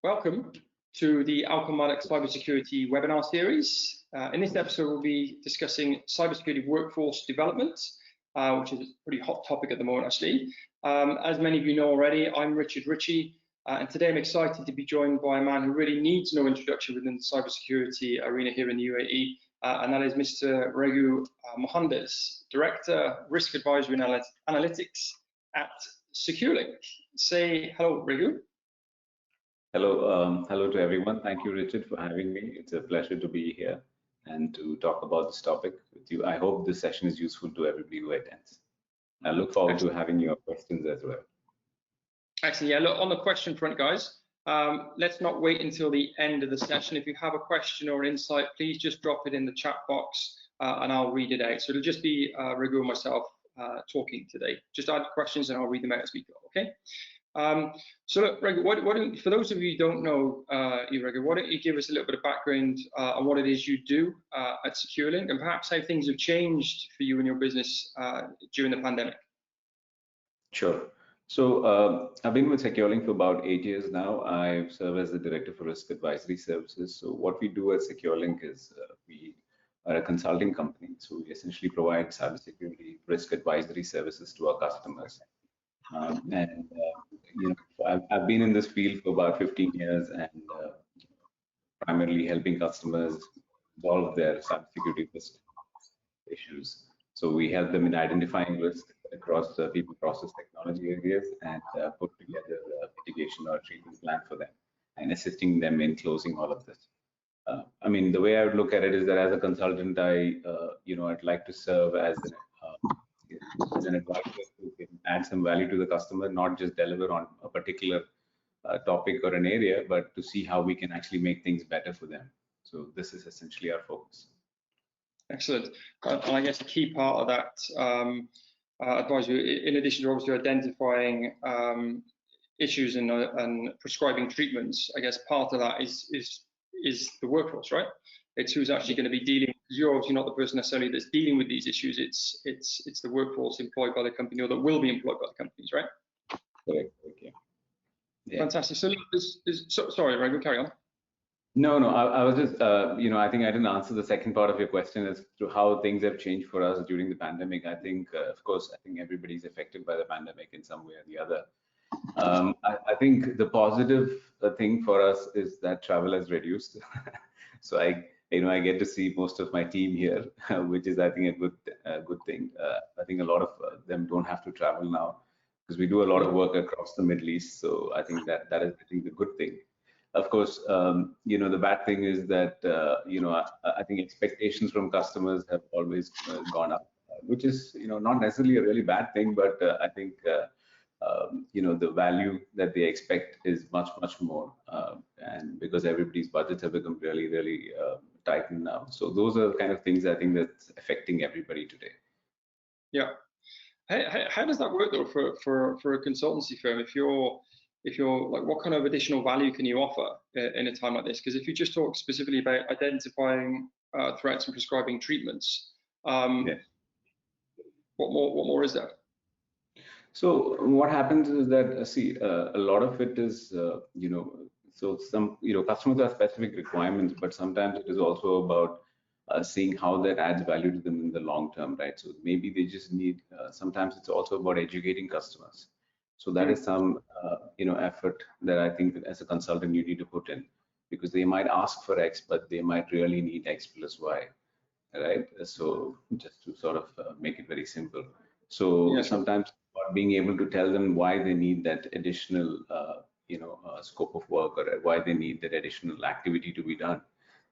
Welcome to the Alchematic Cybersecurity webinar series. In this episode, we'll be discussing cybersecurity workforce development, which is a pretty hot topic at the moment, actually. As many of you know already, I'm Richard Ritchie, and today I'm excited to be joined by a man who really needs no introduction within the cybersecurity arena here in the UAE, and that is Mr. Reghu Mohandas, Director, Risk Advisory and Analytics at SECURELiNK. Say hello, Reghu. Hello, hello to everyone. Thank you, Richard, for having me. It's a pleasure to be here and to talk about this topic with you. I hope this session is useful to everybody who attends. I look forward to having your questions as well. Excellent. Yeah, look, on the question front, guys, let's not wait until the end of the session. If you have a question or insight, please just drop it in the chat box and I'll read it out. So it'll just be Reghu and myself talking today. Just add questions and I'll read them out as we go, okay? So look, Reghu, for those of you who don't know you, Reghu, why don't you give us a little bit of background on what it is you do at SECURELiNK and perhaps how things have changed for you and your business during the pandemic? Sure. So I've been with SECURELiNK for about 8 years now. I serve as the Director for Risk Advisory Services. So what we do at SECURELiNK is we are a consulting company. So we essentially provide cybersecurity risk advisory services to our customers. You know, I've been in this field for about 15 years and primarily helping customers solve their cybersecurity risk issues. So we help them in identifying risk across the people, process, technology areas and put together a mitigation or a treatment plan for them and assisting them in closing all of this. I mean, the way I would look at it is that as a consultant, you know, I'd like to serve as an advisor who can add some value to the customer, not just deliver on a particular topic or an area, but to see how we can actually make things better for them. So this is essentially our focus. Excellent. And I guess a key part of that advisory, in addition to obviously identifying issues and prescribing treatments, I guess part of that is the workforce, right? It's who's actually going to be dealing. Because you're obviously not the person necessarily that's dealing with these issues. It's the workforce employed by the company or that will be employed by the companies, right? Correct. Yeah. Fantastic. So, sorry, Ray, we'll carry on. No, I was just, you know, I think I didn't answer the second part of your question as to how things have changed for us during the pandemic. I think, of course, I think everybody's affected by the pandemic in some way or the other. I think the positive thing for us is that travel has reduced. So I get to see most of my team here, which is, I think, a good thing. I think a lot of them don't have to travel now because we do a lot of work across the Middle East. So I think that is, I think, the good thing. Of course, you know, the bad thing is that, you know, I think expectations from customers have always gone up, which is, you know, not necessarily a really bad thing, but I think, you know, the value that they expect is much more, and because everybody's budgets have become really tightened now. So those are the kind of things I think that's affecting everybody today. Yeah. How does that work though for a consultancy firm? If you're like, what kind of additional value can you offer in a time like this? Because if you just talk specifically about identifying threats and prescribing treatments, yes. What more is there? So what happens is that, see, a lot of it is, you know, so some, you know, customers have specific requirements, but sometimes it is also about seeing how that adds value to them in the long term, right? So maybe they just need, sometimes it's also about educating customers. So that is some, you know, effort that I think as a consultant you need to put in, because they might ask for X, but they might really need X plus Y, right? So just to sort of make it very simple. So yes, sometimes being able to tell them why they need that additional, you know, scope of work or why they need that additional activity to be done.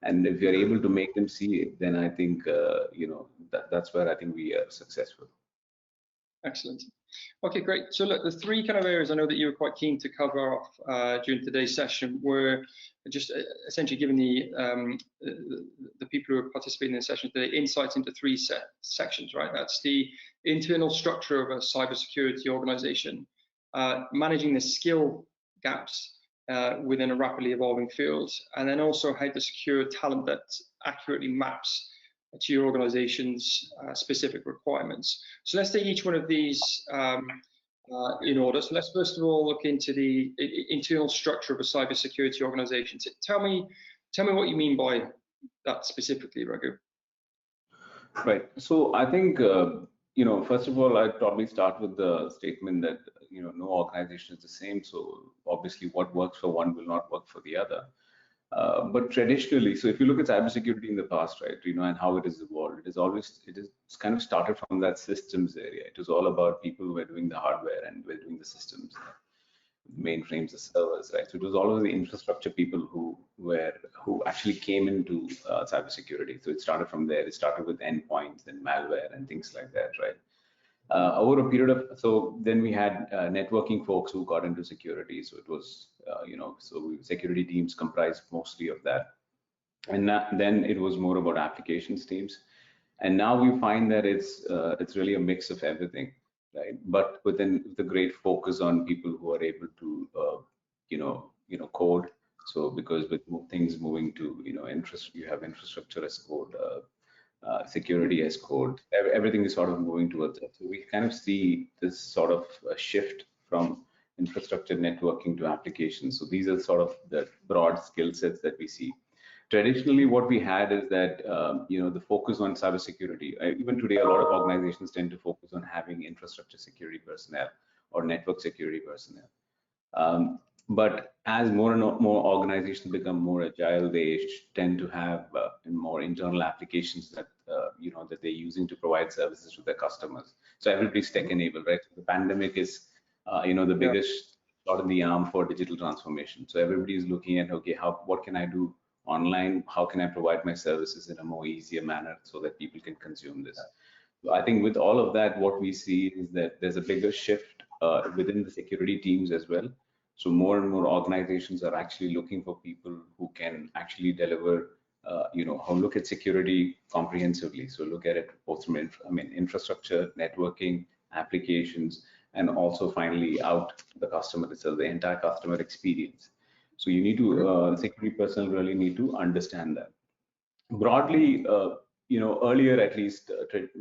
And if you're able to make them see it, then I think, you know, that's where I think we are successful. Excellent. Okay, great. So look, the three kind of areas I know that you were quite keen to cover off during today's session were just essentially giving the people who are participating in the session today insights into three sections, right? That's the internal structure of a cybersecurity organization, managing the skill gaps within a rapidly evolving field, and then also how to secure talent that accurately maps to your organization's specific requirements. So let's take each one of these in order. So let's first of all look into the internal structure of a cybersecurity organization. So tell me what you mean by that specifically, Raghu. Right. So I think, first of all, I'd probably start with the statement that, no organization is the same. So obviously what works for one will not work for the other. But traditionally, so if you look at cybersecurity in the past, right, and how it has evolved, it's kind of started from that systems area. It was all about people who were doing the hardware and were doing the systems, mainframes, the servers, right? So it was all of the infrastructure people who actually came into cybersecurity. So it started from there. It started with endpoints and malware and things like that, right? Over a period of, so then we had networking folks who got into security. So it was, security teams comprised mostly of that. And then it was more about applications teams. And now we find that it's really a mix of everything, right? But within the great focus on people who are able to, code. So because with things moving to, you have infrastructure as code, security as code, everything is sort of moving towards that. So we kind of see this sort of shift from infrastructure networking to applications. So these are sort of the broad skill sets that we see. Traditionally, what we had is that, the focus on cybersecurity, even today, a lot of organizations tend to focus on having infrastructure security personnel or network security personnel. But as more and more organizations become more agile, they tend to have more internal applications that that they're using to provide services to their customers. So everybody's tech enabled, right? So the pandemic is the biggest shot in the arm for digital transformation. So everybody is looking at, okay, what can I do online? How can I provide my services in a more easier manner so that people can consume this? So I think with all of that, what we see is that there's a bigger shift within the security teams as well. So more and more organizations are actually looking for people who can actually deliver, look at security comprehensively. So look at it both from, infrastructure, networking, applications, and also finally out the customer itself, the entire customer experience. So you need to, security personnel really need to understand that. Broadly, earlier at least,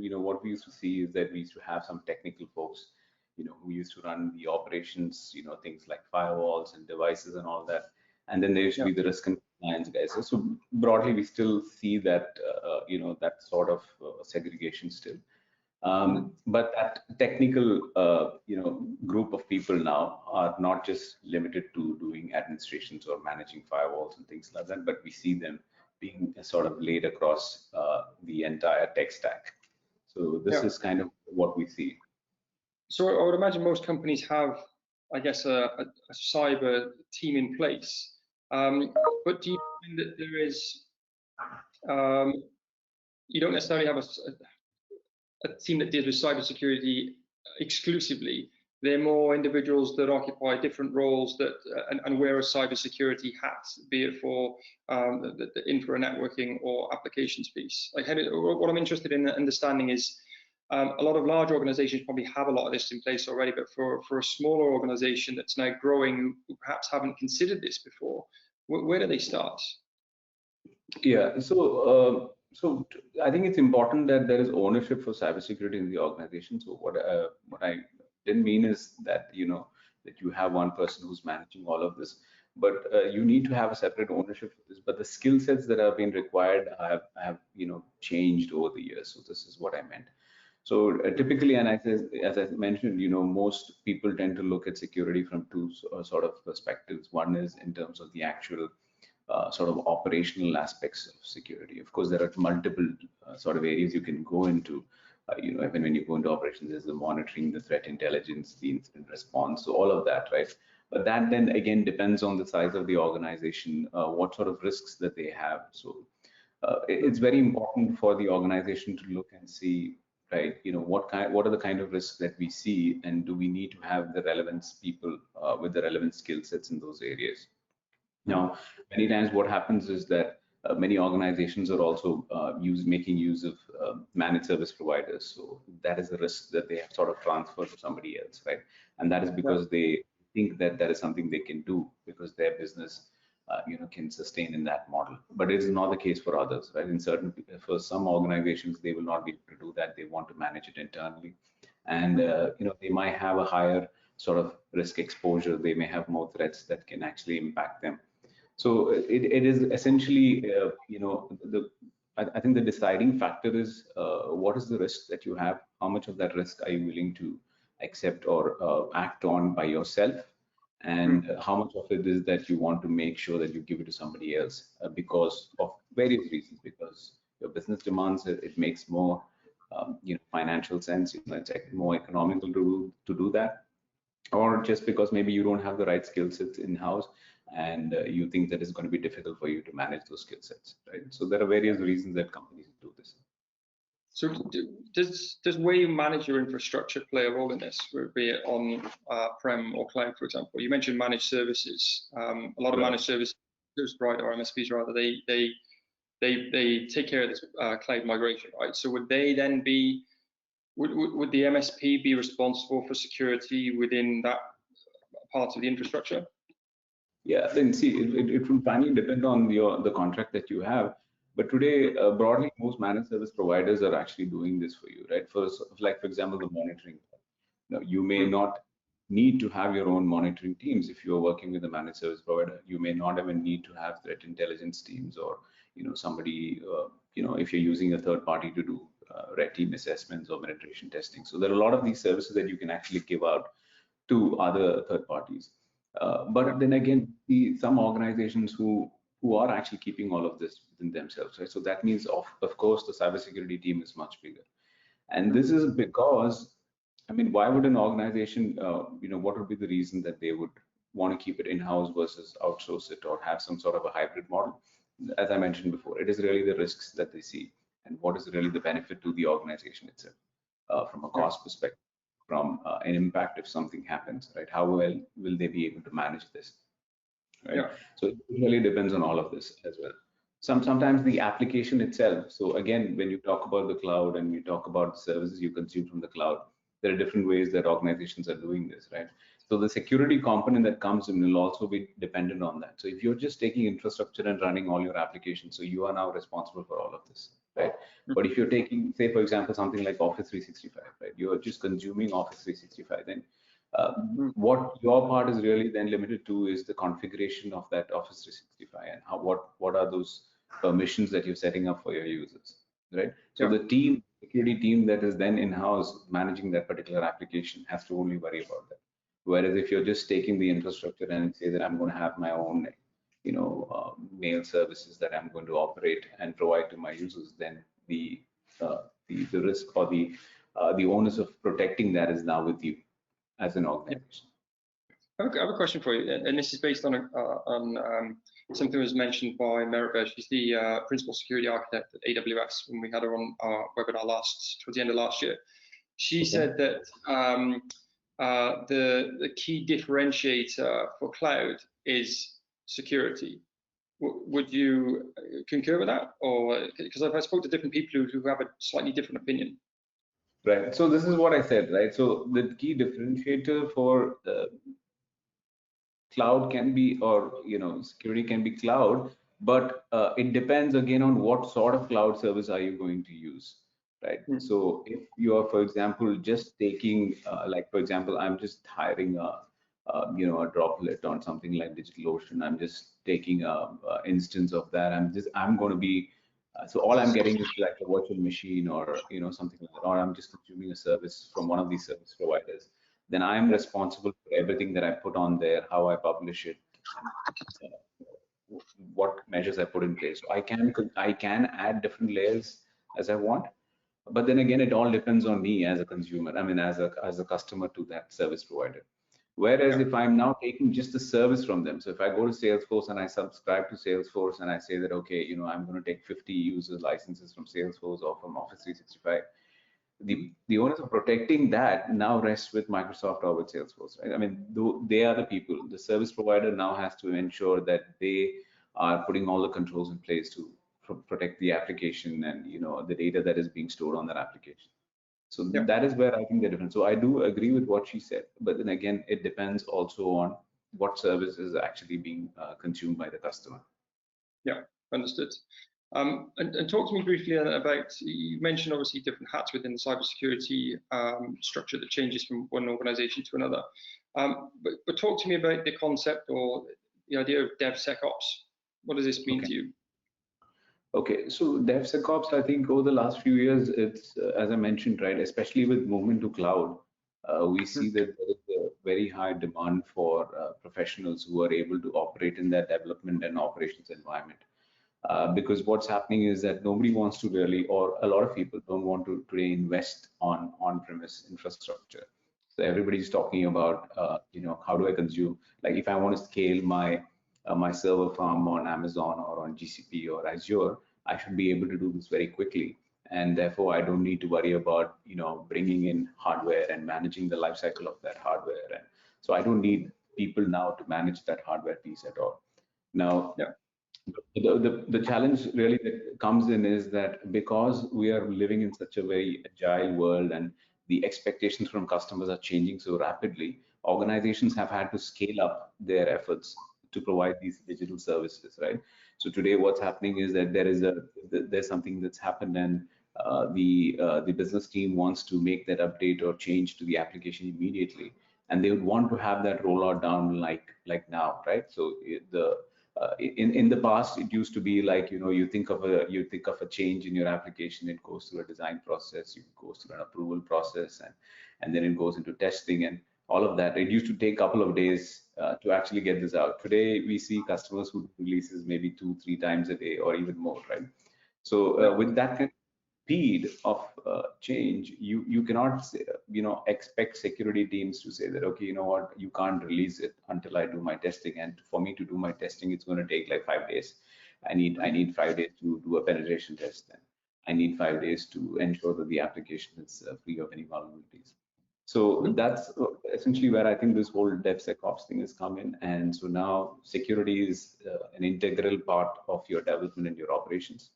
what we used to see is that we used to have some technical folks who used to run the operations, things like firewalls and devices and all that. And then there used to be the risk and compliance guys. So broadly, we still see that, that sort of segregation still. But that technical, group of people now are not just limited to doing administrations or managing firewalls and things like that, but we see them being sort of laid across the entire tech stack. So this is kind of what we see. So I would imagine most companies have, I guess, a cyber team in place. But do you find that there is, you don't necessarily have a team that deals with cybersecurity exclusively? They're more individuals that occupy different roles that and wear a cybersecurity hat, be it for the infra networking or applications piece. Like, what I'm interested in understanding is, a lot of large organizations probably have a lot of this in place already, but for a smaller organization that's now growing, who perhaps haven't considered this before, where do they start? Yeah, so I think it's important that there is ownership for cybersecurity in the organization. So what I didn't mean is that that you have one person who's managing all of this, but you need to have a separate ownership for this. But the skill sets that have been required have changed over the years. So this is what I meant. So typically, and as I mentioned, most people tend to look at security from two sort of perspectives. One is in terms of the actual sort of operational aspects of security. Of course, there are multiple sort of areas you can go into. Even when you go into operations, there's the monitoring, the threat intelligence, the incident response, so all of that, right? But that then again depends on the size of the organization, what sort of risks that they have. So it's very important for the organization to look and see, right, what are the kind of risks that we see, and do we need to have the relevant people with the relevant skill sets in those areas. Now, many times what happens is that many organizations are also making use of managed service providers. So that is the risk that they have sort of transferred to somebody else, right? And that is because they think that that is something they can do because their business can sustain in that model. But it is not the case for others, right? For some organizations, they will not be able to do that. They want to manage it internally, and they might have a higher sort of risk exposure. They may have more threats that can actually impact them. So it is essentially, I think the deciding factor is what is the risk that you have? How much of that risk are you willing to accept or act on by yourself? And how much of it is that you want to make sure that you give it to somebody else because of various reasons, because your business demands it, it makes more financial sense, it's more economical to do that, or just because maybe you don't have the right skill sets in-house and you think that it's going to be difficult for you to manage those skill sets, right? So there are various reasons that companies do this. So does where you manage your infrastructure play a role in this, be it on prem or cloud, for example? You mentioned managed services. A lot of managed service providers, or MSPs rather, they take care of this cloud migration, right? So would they then be, would the MSP be responsible for security within that part of the infrastructure? Yeah, then see, it will finally depend on the contract that you have. But today, broadly, most managed service providers are actually doing this for you, right? For example, the monitoring. Now, you may not need to have your own monitoring teams if you're working with a managed service provider. You may not even need to have threat intelligence teams, or somebody, if you're using a third party to do red team assessments or penetration testing. So there are a lot of these services that you can actually give out to other third parties. But then again, some organizations who are actually keeping all of this within themselves, right? So that means, of course, the cybersecurity team is much bigger. And this is because, I mean, why would an organization, what would be the reason that they would want to keep it in-house versus outsource it or have some sort of a hybrid model? As I mentioned before, it is really the risks that they see and what is really the benefit to the organization itself from a cost perspective, from an impact if something happens, right? How well will they be able to manage this, right? So it really depends on all of this as well. Sometimes the application itself. So again, when you talk about the cloud and you talk about the services you consume from the cloud, there are different ways that organizations are doing this, right? So the security component that comes in will also be dependent on that. So if you're just taking infrastructure and running all your applications, so you are now responsible for all of this, right? But if you're taking, say, for example, something like Office 365, right? You're just consuming Office 365, then what your part is really then limited to is the configuration of that Office 365 and what are those permissions that you're setting up for your users, right? So the security team that is then in-house managing that particular application has to only worry about that. Whereas if you're just taking the infrastructure and say that I'm going to have my own, mail services that I'm going to operate and provide to my users, then the risk or the onus of protecting that is now with you as an organization. I have a question for you, and this is based on something that was mentioned by Maribel. She's the principal security architect at AWS when we had her on our webinar towards the end of last year. She said that the key differentiator for cloud is security. Would you concur with that? Or because I've spoken to different people who have a slightly different opinion. Right. So this is what I said, right? So the key differentiator for cloud can be, or security can be cloud, but it depends again on what sort of cloud service are you going to use, right? So if you are, for example, just taking, for example, I'm just hiring a droplet on something like DigitalOcean. I'm just taking a instance of that. I'm going to be so all I'm getting is like a virtual machine or something like that, or I'm just consuming a service from one of these service providers. Then I'm responsible for everything that I put on there, how I publish it, what measures I put in place. So I can add different layers as I want, but then again, it all depends on me as a consumer. I mean, as a customer to that service provider. Whereas if I'm now taking just the service from them, so if I go to Salesforce and I subscribe to Salesforce and I say that, okay, I'm going to take 50 users licenses from Salesforce or from Office 365, the onus of protecting that now rests with Microsoft or with Salesforce, right? I mean, they are the people. The service provider now has to ensure that they are putting all the controls in place to protect the application and the data that is being stored on that application. So that is where I think the difference. So I do agree with what she said, but then again, it depends also on what service is actually being consumed by the customer. Yeah, understood. And talk to me briefly about, you mentioned obviously different hats within the cybersecurity structure that changes from one organization to another. But talk to me about the concept or the idea of DevSecOps. What does this mean to you? Okay, so DevSecOps, I think over the last few years, it's as I mentioned, right, especially with movement to cloud, we see that there is a very high demand for professionals who are able to operate in that development and operations environment. Because what's happening is that nobody wants to really, or a lot of people don't want to today invest on on-premise infrastructure. So everybody's talking about, how do I consume? Like if I want to scale my server farm on Amazon or on GCP or Azure, I should be able to do this very quickly. And therefore, I don't need to worry about, bringing in hardware and managing the life cycle of that hardware. And so I don't need people now to manage that hardware piece at all. Now, yeah. The challenge really that comes in is that because we are living in such a very agile world and the expectations from customers are changing so rapidly, organizations have had to scale up their efforts to provide these digital services, right? So today what's happening is that there's something that's happened, and the business team wants to make that update or change to the application immediately, and they would want to have that rollout down like now, right? So in the past, it used to be like, you think of a change in your application, it goes through a design process, it goes through an approval process, and then it goes into testing and all of that. It used to take a couple of days to actually get this out. Today, we see customers who do releases maybe 2-3 times a day or even more, right? So with that kind of speed of change, you cannot say, expect security teams to say that, okay, you know what, you can't release it until I do my testing, and for me to do my testing, it's going to take like 5 days. I need 5 days to do a penetration test, and I need 5 days to ensure that the application is free of any vulnerabilities. So that's essentially where I think this whole DevSecOps thing has come in. And so now security is an integral part of your development and your operations.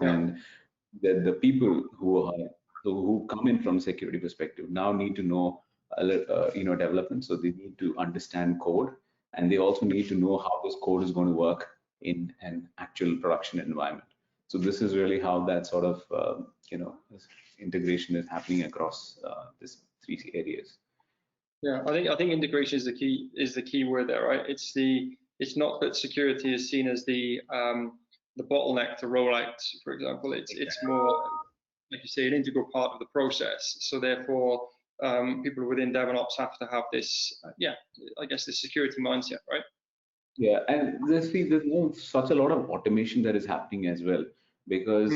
And the people who come in from security perspective now need to know development. So they need to understand code, and they also need to know how this code is going to work in an actual production environment. So this is really how that sort of integration is happening across these 3 areas. Yeah, I think integration is the key word there, right? It's not that security is seen as the bottleneck to roll out, for example. It's more, like you say, an integral part of the process. So therefore, people within DevOps have to have this, I guess, the security mindset, right? Yeah, and there's such a lot of automation that is happening as well, because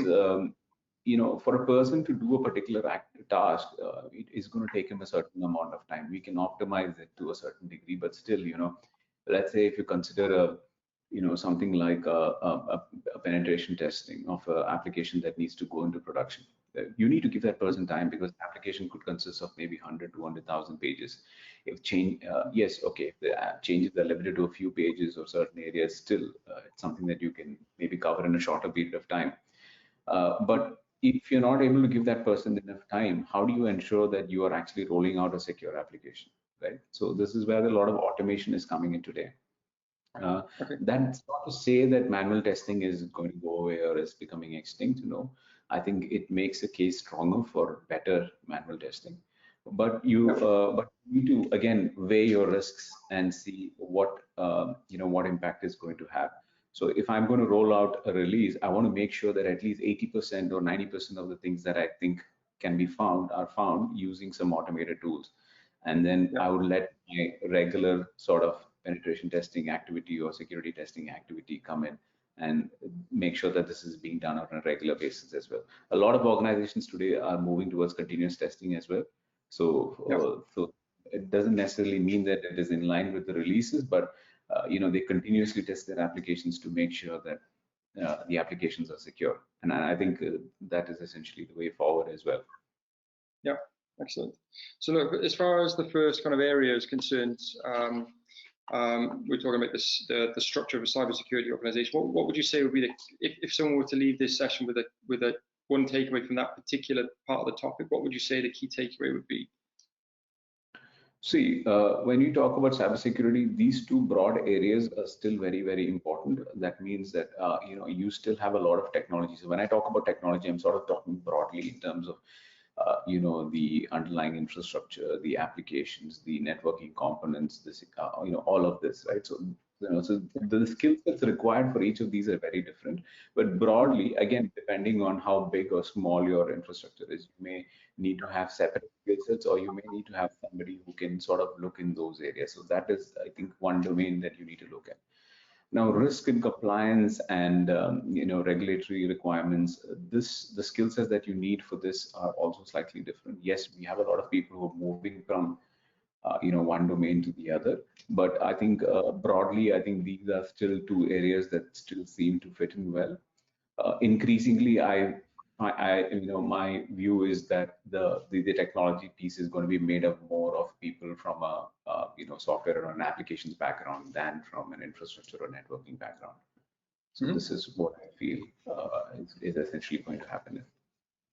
for a person to do a particular task, it is going to take him a certain amount of time. We can optimize it to a certain degree, but still, let's say if you consider something like a penetration testing of an application that needs to go into production, you need to give that person time, because the application could consist of maybe 100 to 100,000 pages. If change, yes, okay, if the changes are limited to a few pages or certain areas, still it's something that you can maybe cover in a shorter period of time. But if you're not able to give that person enough time, how do you ensure that you are actually rolling out a secure application, right? So this is where a lot of automation is coming in today. That's not to say that manual testing is going to go away or is becoming extinct. No, I think it makes a case stronger for better manual testing. But you need to again weigh your risks and see what what impact is going to have. So if I'm going to roll out a release, I want to make sure that at least 80% or 90% of the things that I think can be found are found using some automated tools. And then I would let my regular sort of penetration testing activity or security testing activity come in and make sure that this is being done on a regular basis as well. A lot of organizations today are moving towards continuous testing as well. So, so it doesn't necessarily mean that it is in line with the releases, but they continuously test their applications to make sure that the applications are secure. And I think that is essentially the way forward as well. Yeah, excellent. So look, as far as the first kind of area is concerned, we're talking about the structure of a cybersecurity organization. What would you say would be if someone were to leave this session with a one takeaway from that particular part of the topic? What would you say the key takeaway would be? See, when you talk about cybersecurity, these two broad areas are still very, very important. That means that you still have a lot of technology. So when I talk about technology, I'm sort of talking broadly in terms of the underlying infrastructure, the applications, the networking components, this, all of this, right? So, so the skill sets required for each of these are very different. But broadly, again, depending on how big or small your infrastructure is, you may need to have separate skill sets, or you may need to have somebody who can sort of look in those areas. So that is, I think, one domain that you need to look at. Now, risk and compliance and regulatory requirements, the skill sets that you need for this are also slightly different. Yes, we have a lot of people who are moving from one domain to the other, but I think broadly, I think these are still two areas that still seem to fit in well. Increasingly, my view is that the technology piece is going to be made up more of people from a software or an applications background than from an infrastructure or networking background. So this is what I feel is essentially going to happen.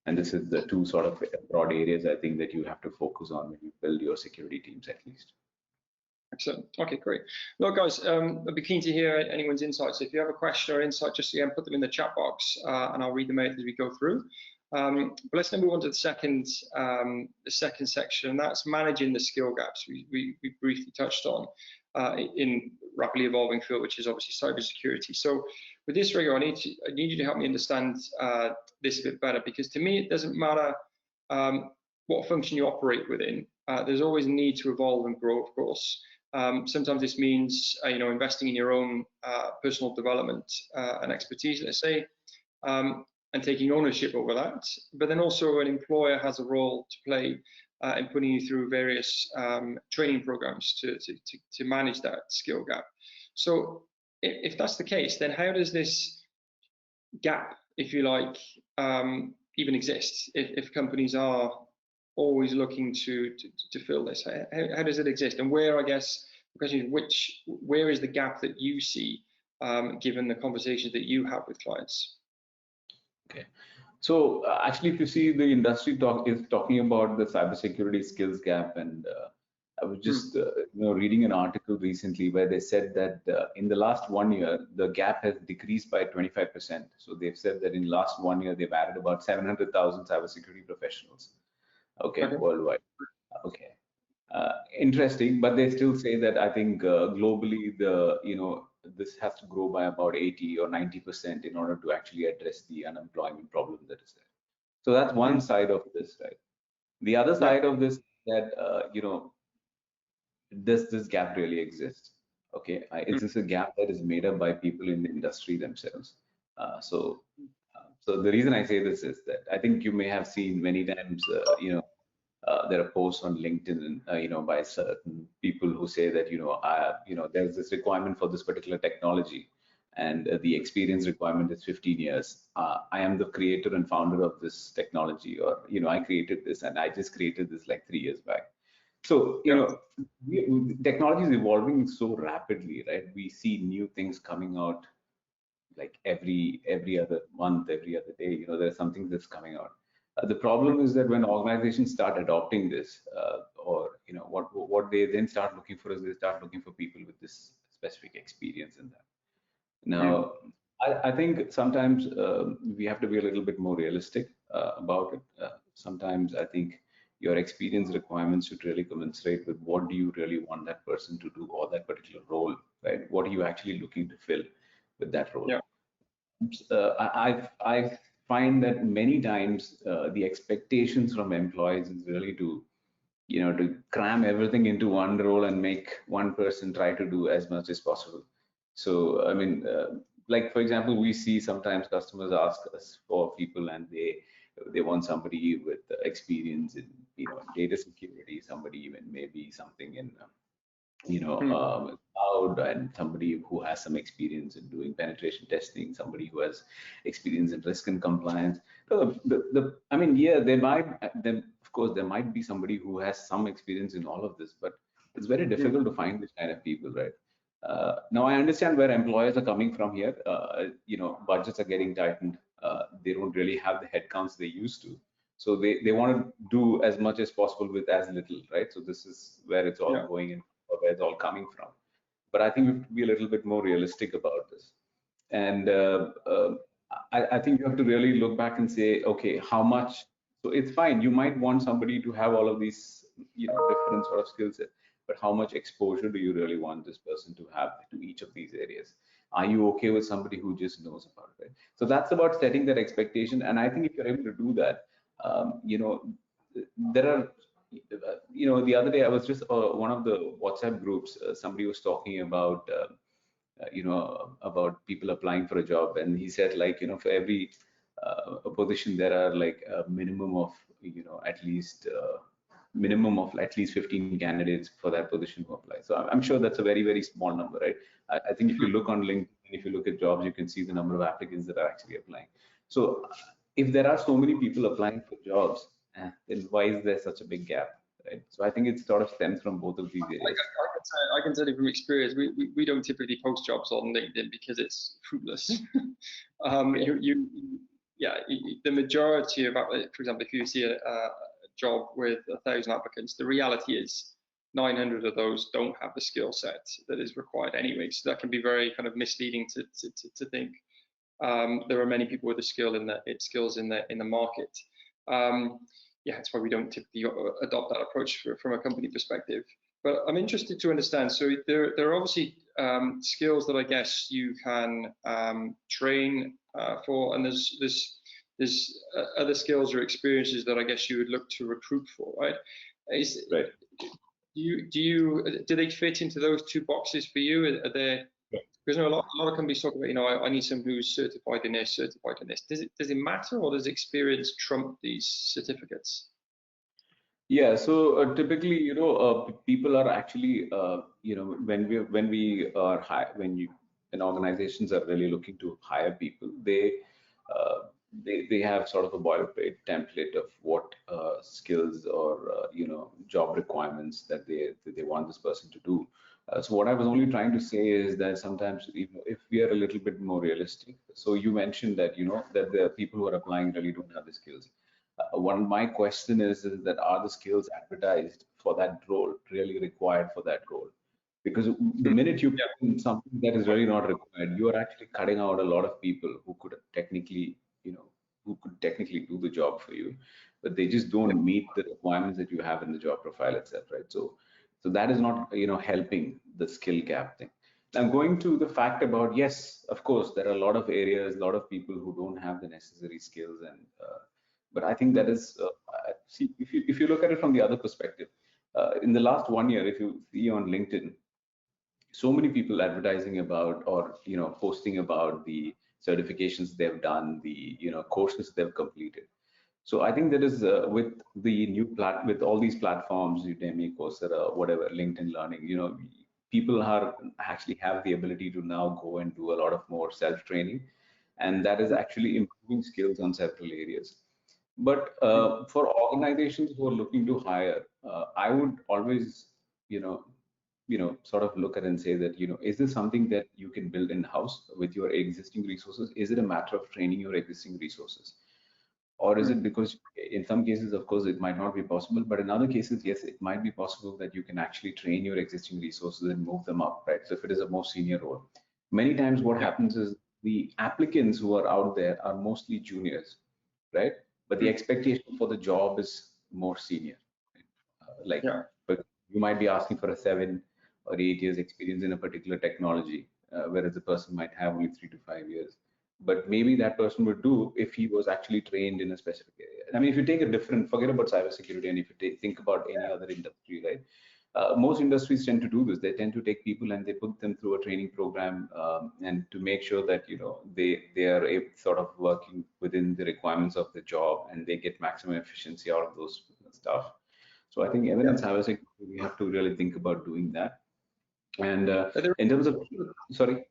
And this is the two sort of broad areas I think that you have to focus on when you build your security teams, at least. Excellent. Okay, great. Look, guys, I'd be keen to hear anyone's insights. If you have a question or insight, just again, put them in the chat box and I'll read them out as we go through. But let's now move on to the second section, and that's managing the skill gaps we briefly touched on in rapidly evolving field, which is obviously cybersecurity. So with this, Reghu, I need you to help me understand this a bit better, because to me, it doesn't matter what function you operate within. There's always a need to evolve and grow, of course. Sometimes this means investing in your own personal development and expertise, let's say, and taking ownership over that. But then also an employer has a role to play in putting you through various training programs to manage that skill gap. So if that's the case, then how does this gap, if you like, even exist? If companies are always looking to fill this, how does it exist? And where, I guess, the question is, where is the gap that you see, given the conversations that you have with clients? Okay, so actually, if you see, the industry is talking about the cybersecurity skills gap, and I was just reading an article recently where they said that in the last 1 year, the gap has decreased by 25%. So they've said that in the last 1 year, they've added about 700,000 cybersecurity professionals. Okay, worldwide. Okay, interesting, but they still say that I think globally this has to grow by about 80 or 90% in order to actually address the unemployment problem that is there. So that's one side of this, right? The other side of this is that does this gap really exist? Okay, is this a gap that is made up by people in the industry themselves? So the reason I say this is that I think you may have seen many times, there are posts on LinkedIn, by certain people who say that, there's this requirement for this particular technology, and the experience requirement is 15 years. I am the creator and founder of this technology, or, I created this, and I just created this like 3 years back. So, technology is evolving so rapidly, right? We see new things coming out like every other month, every other day. There's something that's coming out. The problem is that when organizations start adopting this, what they then start looking for is they start looking for people with this specific experience in that. Now, I think sometimes we have to be a little bit more realistic about it. Sometimes I think your experience requirements should really commensurate with what do you really want that person to do, or that particular role, right? What are you actually looking to fill with that role? I find that many times the expectations from employees is really to cram everything into one role and make one person try to do as much as possible. So I mean, like for example, we see sometimes customers ask us for people, and they want somebody with experience in data security, somebody even maybe something in cloud, and somebody who has some experience in doing penetration testing, somebody who has experience in risk and compliance. So I mean, yeah, of course there might be somebody who has some experience in all of this, but it's very difficult to find this kind of people, right? Now I understand where employers are coming from here. Budgets are getting tightened. They don't really have the headcounts they used to, so they want to do as much as possible with as little, right? So this is where it's all going in, or where it's all coming from. But I think we have to be a little bit more realistic about this, and I think you have to really look back and say, okay, how much So it's fine. You might want somebody to have all of these, different sort of skill set, but how much exposure do you really want this person to have to each of these areas? Are you okay with somebody who just knows about it? Right? So that's about setting that expectation. And I think if you're able to do that, there are, the other day I was just one of the WhatsApp groups, somebody was talking about people applying for a job, and he said, like, for every a position there are like a minimum of at least 15 candidates for that position who apply. So I'm sure that's a very, very small number, right? I think if you look on LinkedIn, if you look at jobs, you can see the number of applicants that are actually applying. So if there are so many people applying for jobs, then why is there such a big gap, right? So I think it sort of stems from both of these areas. I can tell you from experience, we don't typically post jobs on LinkedIn because it's fruitless. The majority of, for example, if you see a job with 1,000 applicants, the reality is 900 of those don't have the skill set that is required anyway. So that can be very kind of misleading to think there are many people with the skills in the market. That's why we don't typically adopt that approach from a company perspective. But I'm interested to understand. So there are obviously skills that I guess you can train for, and there's other skills or experiences that I guess you would look to recruit for, right? Right. Do they fit into those two boxes for you? Are there? Because a lot of companies talk about, I need someone who's certified in this, certified in this. Does it matter, or does experience trump these certificates? Yeah, so typically, people are actually, when organizations are really looking to hire people, they have sort of a boilerplate template of what skills or job requirements that they want this person to do. So what I was only trying to say is that sometimes, if we are a little bit more realistic. So you mentioned that that the people who are applying really don't have the skills. My question is that are the skills advertised for that role really required for that role? Because the minute you put in something that is really not required, you are actually cutting out a lot of people who could technically do the job for you, but they just don't meet the requirements that you have in the job profile itself, right? So that is not helping the skill gap thing. Now, going to the fact about, yes, of course, there are a lot of areas, a lot of people who don't have the necessary skills, and but I think that is, see, if you look at it from the other perspective, in the last 1 year, if you see on LinkedIn, so many people advertising about, or posting about the certifications they've done, the courses they've completed. So I think that is with the with all these platforms, Udemy, Coursera, whatever, LinkedIn Learning, people are actually have the ability to now go and do a lot of more self-training, and that is actually improving skills on several areas. But for organizations who are looking to hire, I would always, sort of look at and say that, is this something that you can build in-house with your existing resources? Is it a matter of training your existing resources? Or is it because in some cases, of course, it might not be possible, but in other cases, yes, it might be possible that you can actually train your existing resources and move them up, right? So if it is a more senior role, many times what happens is the applicants who are out there are mostly juniors, right? But the expectation for the job is more senior, right? But you might be asking for a 7 or 8 years experience in a particular technology, whereas the person might have only 3 to 5 years. But maybe that person would do if he was actually trained in a specific area. I mean, if you take forget about cybersecurity, and if you think about any other industry, right? Most industries tend to do this. They tend to take people and they put them through a training program, and to make sure that they are sort of working within the requirements of the job, and they get maximum efficiency out of those stuff. So I think even in cybersecurity, we have to really think about doing that. And in terms of, sorry.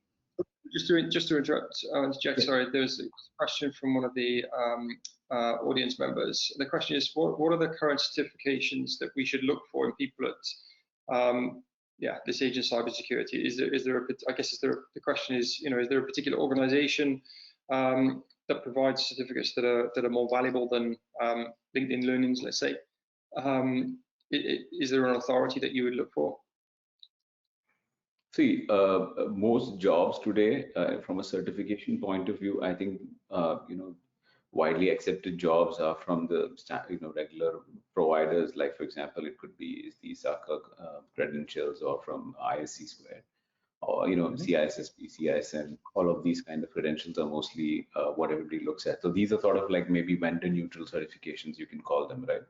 Just to interrupt, Jack, sorry, there's a question from one of the audience members. The question is, what are the current certifications that we should look for in people at this age of cybersecurity? The question is, is there a particular organization that provides certificates that are more valuable than LinkedIn Learnings, let's say? Is there an authority that you would look for? See, most jobs today, from a certification point of view, I think, widely accepted jobs are from the regular providers, like for example, it could be the SACA credentials, or from ISC squared, or CISSP, CISM. All of these kind of credentials are mostly what everybody looks at. So these are sort of like maybe vendor neutral certifications, you can call them, right?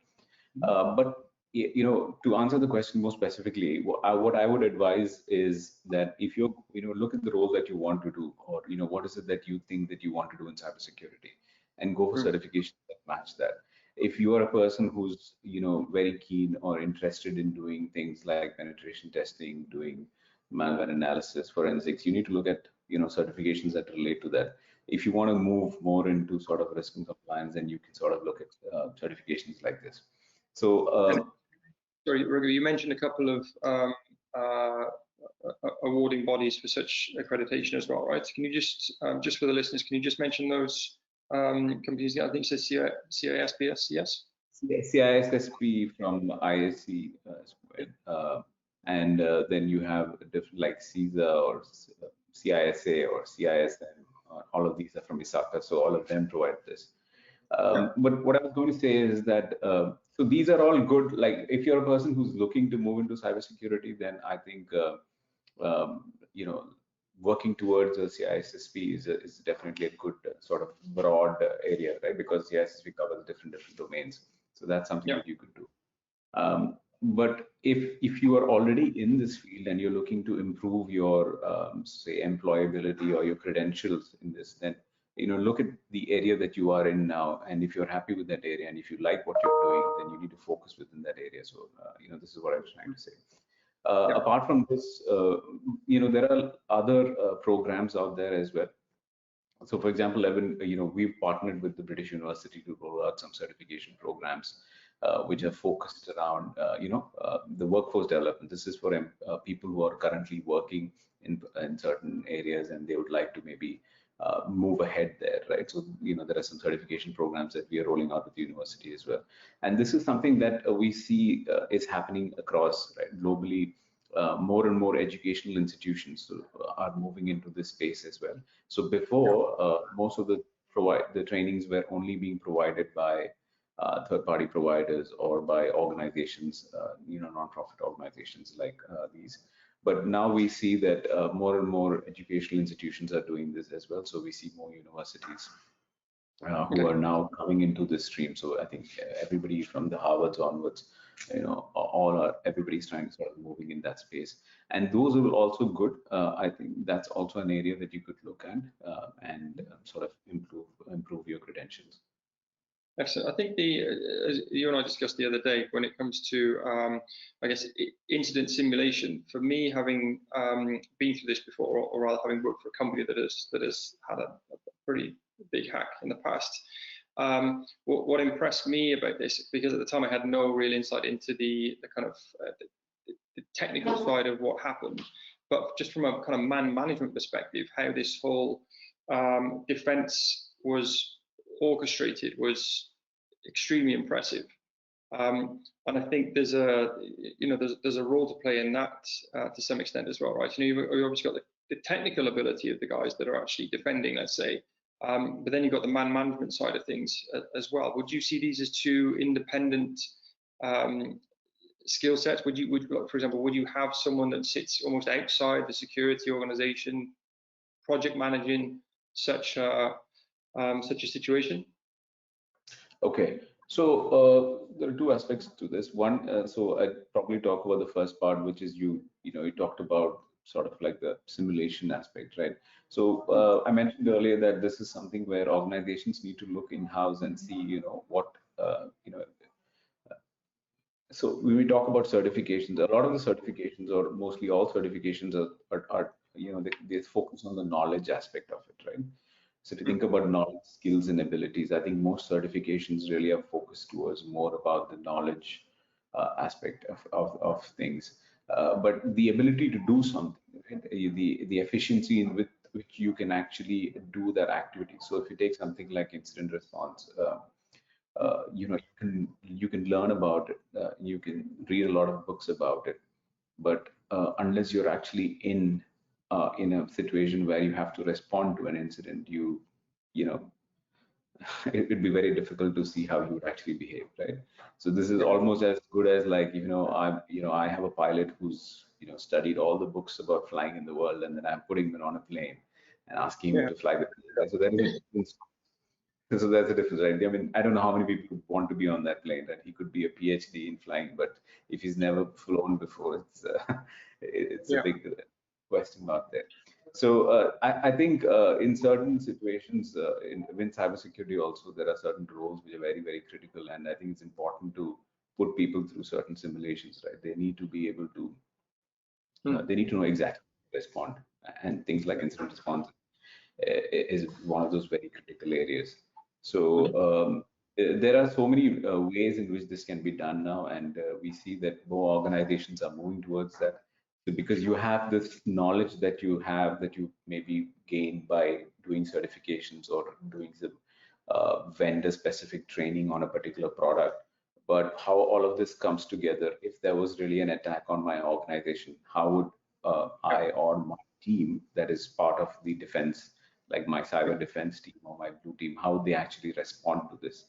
But to answer the question more specifically, what I would advise is that if you look at the role that you want to do, or what is it that you think that you want to do in cybersecurity, and go for certifications that match that. If you are a person who's very keen or interested in doing things like penetration testing, doing malware analysis, forensics, you need to look at certifications that relate to that. If you want to move more into sort of risk and compliance, then you can sort of look at certifications like this. So, sorry, Reghu, you mentioned a couple of awarding bodies for such accreditation as well, right? Can you just for the listeners, can you just mention those companies? I think it says CISPS, yes? CISSP from ISC squared, and then you have different like CISA or CISA or CISM. All of these are from ISACA, so all of them provide this. But what I was going to say is that so these are all good. Like if you're a person who's looking to move into cybersecurity, then I think working towards a CISSP is definitely a good sort of broad area, right? Because CISSP covers different domains, so that's something that you could do. But if you are already in this field and you're looking to improve your say employability or your credentials in this, then look at the area that you are in now, and if you're happy with that area and if you like what you're doing, then you need to focus within that area. So this is what I was trying to say. Apart from this, there are other programs out there as well. So for example, we've partnered with the British University to roll out some certification programs which are focused around the workforce development. This is for people who are currently working in certain areas and they would like to maybe move ahead there, right? So there are some certification programs that we are rolling out with the university as well, and this is something that we see is happening across, right, globally. More and more educational institutions are moving into this space as well. So before, most of the trainings were only being provided by third-party providers or by organizations, non-profit organizations like these. But now we see that more and more educational institutions are doing this as well. So we see more universities who are now coming into this stream. So I think everybody from the Harvards onwards, everybody's trying to sort of moving in that space. And those are also good. I think that's also an area that you could look at and sort of improve your credentials. Excellent. I think as you and I discussed the other day, when it comes to, I guess, incident simulation, for me, having been through this before, or rather having worked for a company that has had a pretty big hack in the past, what impressed me about this, because at the time I had no real insight into the kind of the technical side of what happened, but just from a kind of man management perspective, how this whole defense was orchestrated was extremely impressive, and I think there's a role to play in that to some extent as well, right? You've obviously got the technical ability of the guys that are actually defending, let's say, but then you've got the man management side of things as well. Would you see these as two independent skill sets? Would you, for example, would you have someone that sits almost outside the security organization, project managing such a situation? Okay, so there are two aspects to this. One, so I'd probably talk about the first part, which is you talked about sort of like the simulation aspect, right? So I mentioned earlier that this is something where organizations need to look in-house and see, what, so when we talk about certifications, a lot of the certifications, or mostly all certifications are they focus on the knowledge aspect of it, right? So if you think about knowledge, skills, and abilities, I think most certifications really are focused towards more about the knowledge aspect of things. But the ability to do something, right? The efficiency in with which you can actually do that activity. So if you take something like incident response, you can learn about it, you can read a lot of books about it, but unless you're actually in a situation where you have to respond to an incident, it'd be very difficult to see how you would actually behave, right? So this is almost as good as like, I have a pilot who's, studied all the books about flying in the world, and then I'm putting him on a plane and asking him to fly with me. Right? So that is so that's a difference, right? I mean, I don't know how many people would want to be on that plane, right? He could be a PhD in flying, but if he's never flown before, it's a big question mark there. So I think in certain situations, in cybersecurity also, there are certain roles which are very, very critical, and I think it's important to put people through certain simulations, right? They need to be able to, they need to know exactly how to respond, and things like incident response is one of those very critical areas. So there are so many ways in which this can be done now, and we see that more organizations are moving towards that. So because you have this knowledge that you have, that you maybe gain by doing certifications or doing some vendor-specific training on a particular product, but how all of this comes together, if there was really an attack on my organization, how would I or my team that is part of the defense, like my cyber defense team or my blue team, how they actually respond to this.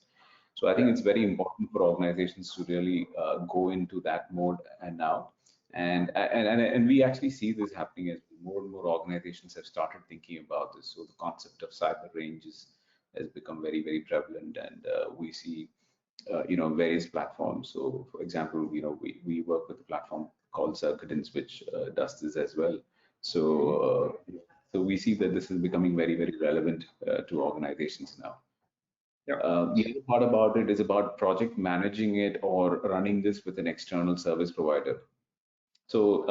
So I think it's very important for organizations to really go into that mode and now. And we actually see this happening as more and more organizations have started thinking about this. So the concept of cyber ranges has become very, very prevalent, and we see various platforms. So for example, we work with a platform called SECURELiNK, which does this as well. So we see that this is becoming very, very relevant to organizations now. The other part about it is about project managing it or running this with an external service provider. So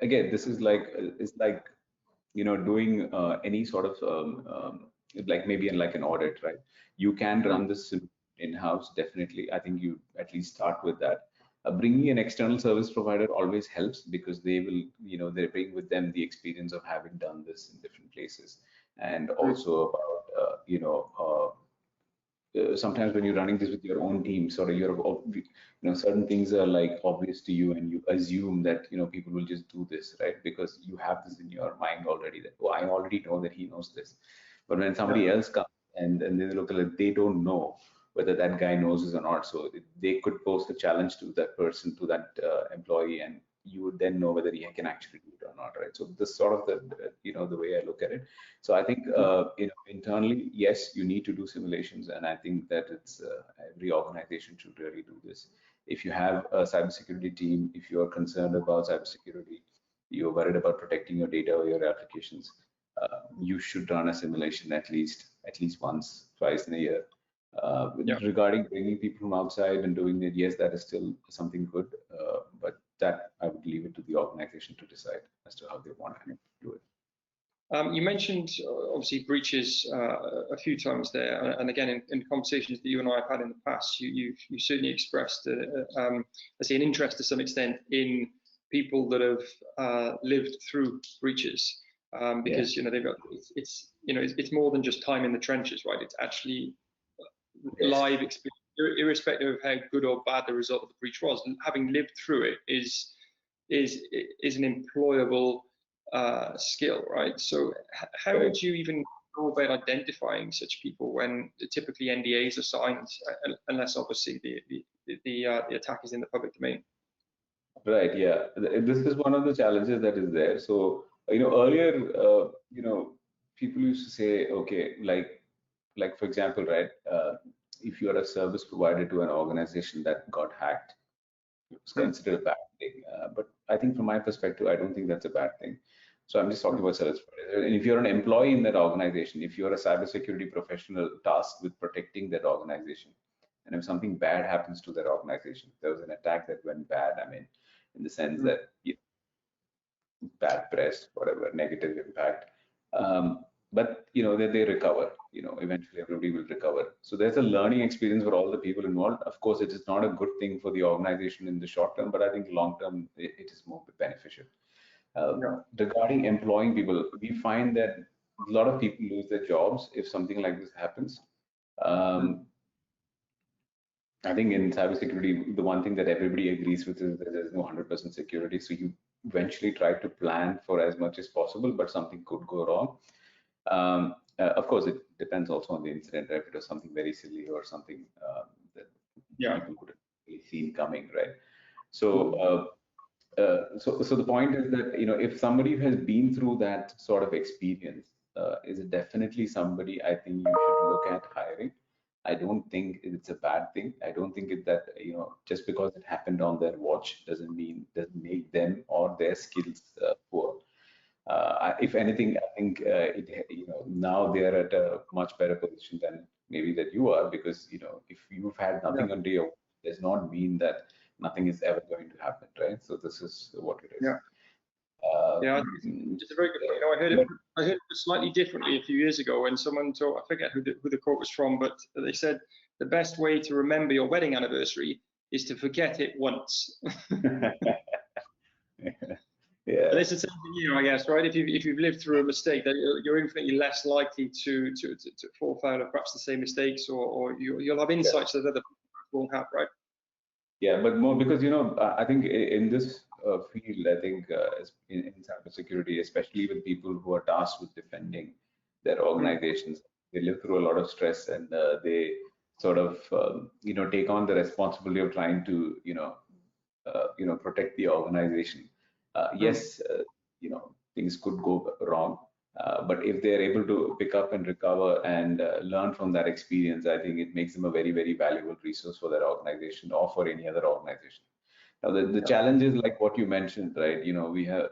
again, this is like, it's like, doing any sort of like maybe in like an audit, right? You can run this in-house, definitely. I think you at least start with that. Bringing an external service provider always helps, because they will, they bring with them the experience of having done this in different places, and also about, sometimes when you're running this with your own team, sort of certain things are like obvious to you, and you assume that people will just do this, right? Because you have this in your mind already, that, oh, I already know that he knows this. But when somebody else comes and they look like, they don't know whether that guy knows this or not, so they could pose a challenge to that person, to that employee, and you would then know whether he can actually do it or not, right? So this sort of the way I look at it. So I think internally, yes, you need to do simulations, and I think that it's every organization should really do this. If you have a cybersecurity team, if you are concerned about cybersecurity, you're worried about protecting your data or your applications, you should run a simulation at least once, twice in a year. Regarding bringing people from outside and doing it, yes, that is still something good, but that I would leave it to the organization to decide as to how they want to do it. You mentioned obviously breaches a few times there, and again in conversations that you and I have had in the past, you certainly expressed let's say an interest to some extent in people that have lived through breaches, because they've got it's more than just time in the trenches, right? It's actually live experience, irrespective of how good or bad the result of the breach was. And having lived through it is an employable skill, right? So how would you even go about identifying such people when typically NDAs are signed, unless obviously the attack is in the public domain? Right. Yeah. This is one of the challenges that is there. So earlier, people used to say, okay, like for example, right, if you are a service provider to an organization that got hacked, it's considered a bad thing. But I think from my perspective, I don't think that's a bad thing. So I'm just talking about service providers. And if you're an employee in that organization, if you're a cybersecurity professional tasked with protecting that organization, and if something bad happens to that organization, if there was an attack that went bad, I mean, in the sense that bad press, whatever, negative impact, but they recover. Eventually everybody will recover. So there's a learning experience for all the people involved. Of course, it is not a good thing for the organization in the short term, but I think long term it is more beneficial. Regarding employing people, we find that a lot of people lose their jobs if something like this happens. I think in cybersecurity, the one thing that everybody agrees with is that there's no 100% security. So you eventually try to plan for as much as possible, but something could go wrong. Of course, it depends also on the incident. If it was something very silly or something that people could have really seen coming, right? So, so the point is that, if somebody has been through that sort of experience, is definitely somebody I think you should look at hiring. I don't think it's a bad thing. I don't think that, just because it happened on their watch doesn't make them or their skills poor. If anything, I think now they are at a much better position than maybe that you are, because if you've had nothing under your, does not mean that nothing is ever going to happen, right? So this is what it is. Yeah, it's a very good point. I heard it slightly differently a few years ago when someone told, I forget who the quote was from, but they said the best way to remember your wedding anniversary is to forget it once. Yeah. And it's the same for you, I guess, right? If you've lived through a mistake, then you're infinitely less likely to fall foul of perhaps the same mistakes, or you'll have insights that other people won't have, right? Yeah, but more because I think in this field, I think in cybersecurity, especially with people who are tasked with defending their organizations, they live through a lot of stress, and they sort of take on the responsibility of trying to protect the organization. Yes, things could go wrong, but if they're able to pick up and recover and learn from that experience, I think it makes them a very, very valuable resource for their organization or for any other organization. Now, the challenge is like what you mentioned, right? We have,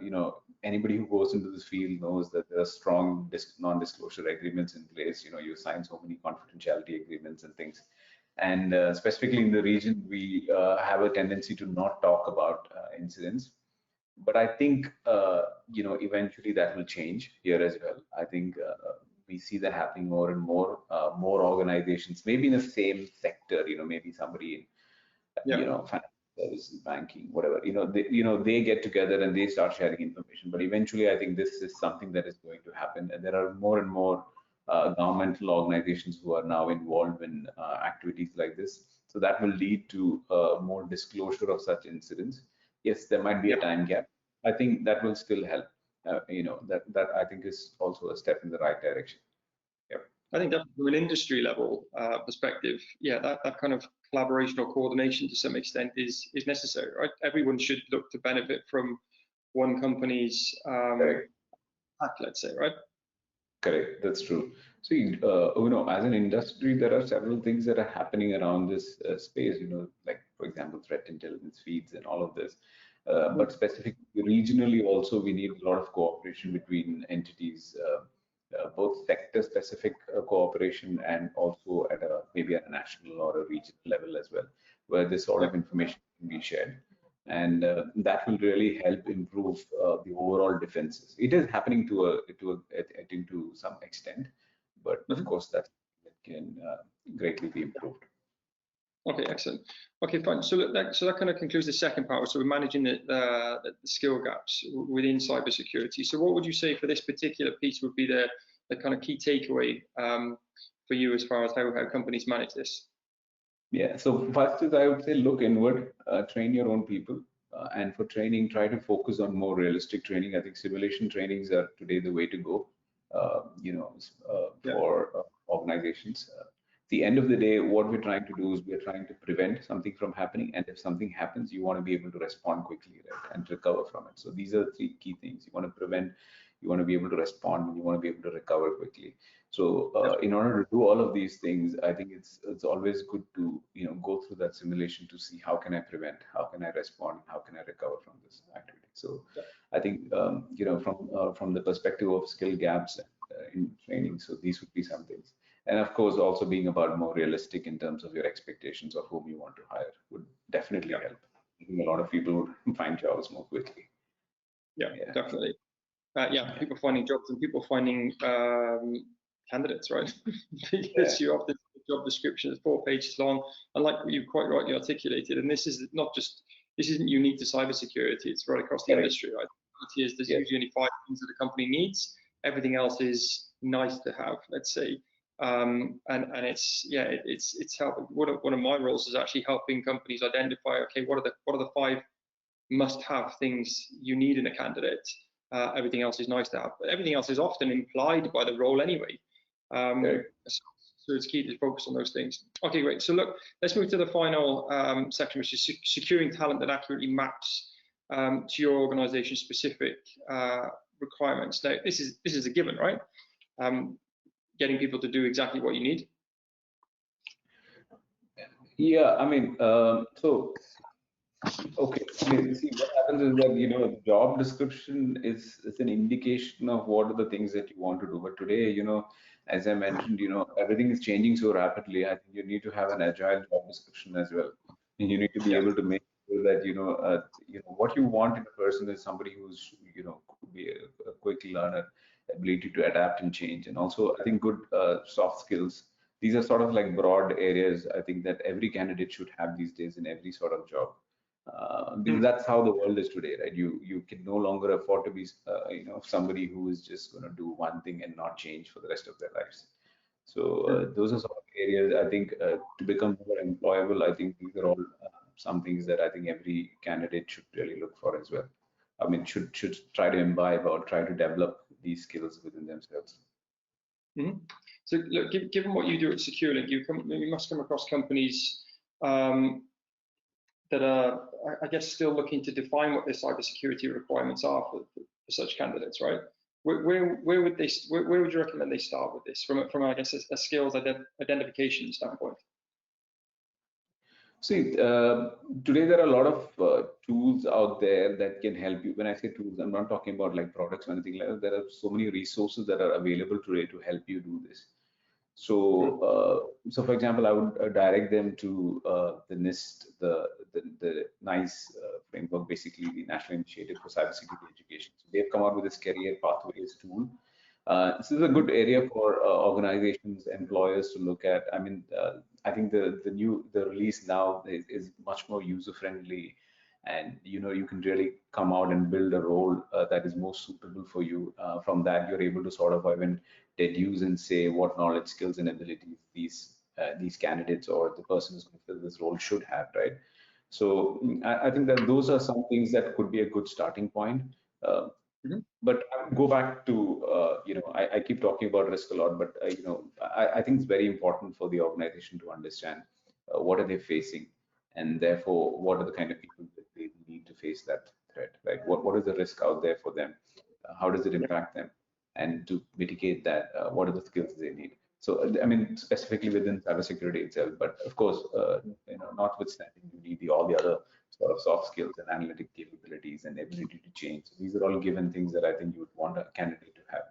anybody who goes into this field knows that there are strong non-disclosure agreements in place. You sign so many confidentiality agreements and things. And specifically in the region, we have a tendency to not talk about incidents. But I think, eventually that will change here as well. I think we see that happening more and more. More organizations, maybe in the same sector, maybe somebody in, financial services, banking, whatever, they get together and they start sharing information. But eventually, I think this is something that is going to happen. And there are more and more governmental organizations who are now involved in activities like this. So that will lead to more disclosure of such incidents. Yes, there might be a time gap. I think that will still help. That I think is also a step in the right direction. Yep. I think that from an industry level perspective, that kind of collaboration or coordination to some extent is necessary, right? Everyone should look to benefit from one company's hack, let's say, right? Correct, that's true. So, as an industry, there are several things that are happening around this space, like, for example, threat intelligence feeds and all of this. But specifically, regionally also, we need a lot of cooperation between entities, both sector-specific cooperation and also at maybe at a national or a regional level as well, where this sort of information can be shared. And that will really help improve the overall defenses. It is happening to some extent, but of course that can greatly be improved. Okay, excellent. Okay, fine. So that kind of concludes the second part. So we're managing the skill gaps within cybersecurity. So what would you say for this particular piece would be the kind of key takeaway for you as far as how companies manage this? Yeah, so first is I would say look inward, train your own people, and for training, try to focus on more realistic training. I think simulation trainings are today the way to go, for organizations. At the end of the day, what we're trying to do is we're trying to prevent something from happening, and if something happens, you want to be able to respond quickly, right, and recover from it. So these are the three key things. You want to prevent, you want to be able to respond, and you want to be able to recover quickly. So in order to do all of these things, I think it's always good to go through that simulation to see how can I prevent, how can I respond, how can I recover from this activity. So I think from the perspective of skill gaps in training, so these would be some things. And of course, also being about more realistic in terms of your expectations of whom you want to hire would definitely help. I think a lot of people would find jobs more quickly. Yeah. Definitely. People finding jobs and people finding candidates, right? Because you have the job description that's 4 pages long, and like you quite rightly articulated, and this isn't unique to cybersecurity, it's right across the industry, right? The reality is there's usually only 5 things that a company needs. Everything else is nice to have, let's say. And it's helping. One of my roles is actually helping companies identify, okay, what are the 5 must-have things you need in a candidate. Everything else is nice to have, but everything else is often implied by the role anyway. Okay. So it's key to focus on those things. Okay, great. So look, let's move to the final section, which is securing talent that accurately maps to your organization's specific requirements. Now, this is a given, right? Getting people to do exactly what you need. Yeah, I mean, okay. I mean, see, what happens is that, the job description is an indication of what are the things that you want to do. But today, as I mentioned, everything is changing so rapidly. I think you need to have an agile job description as well. And you need to be able to make sure that, what you want in a person is somebody who's, could be a quick learner, ability to adapt and change. And also, I think good soft skills. These are sort of like broad areas, I think, that every candidate should have these days in every sort of job. Because that's how the world is today, right? You can no longer afford to be, somebody who is just going to do one thing and not change for the rest of their lives. So those are sort of areas I think to become more employable. I think these are all some things that I think every candidate should really look for as well. I mean, should try to imbibe or try to develop these skills within themselves. Mm-hmm. So look, given what you do at SecureLiNK, you must come across companies that are, I guess, still looking to define what their cybersecurity requirements are for such candidates, right? Where would you recommend they start with this from I guess a skills identification standpoint? See, today there are a lot of tools out there that can help you. When I say tools, I'm not talking about like products or anything like that. There are so many resources that are available today to help you do this. So, for example, I would direct them to the NIST, the NICE framework, basically the National Initiative for Cybersecurity Education. So they've come out with this career pathways tool. This is a good area for organizations, employers to look at. I mean, I think the release now is much more user friendly, and you can really come out and build a role that is most suitable for you. From that, you're able to sort of even deduce and say what knowledge, skills, and abilities these candidates or the person who's going to fill this role should have, right? So I think that those are some things that could be a good starting point. But I would go back to, I keep talking about risk a lot, but, I think it's very important for the organization to understand what are they facing, and therefore, what are the kind of people that they need to face that threat, right? What is the risk out there for them? How does it impact them? And to mitigate that, what are the skills they need? So, I mean, specifically within cybersecurity itself, but of course, notwithstanding, you need all the other sort of soft skills and analytic capabilities and ability to change. So these are all given things that I think you would want a candidate to have.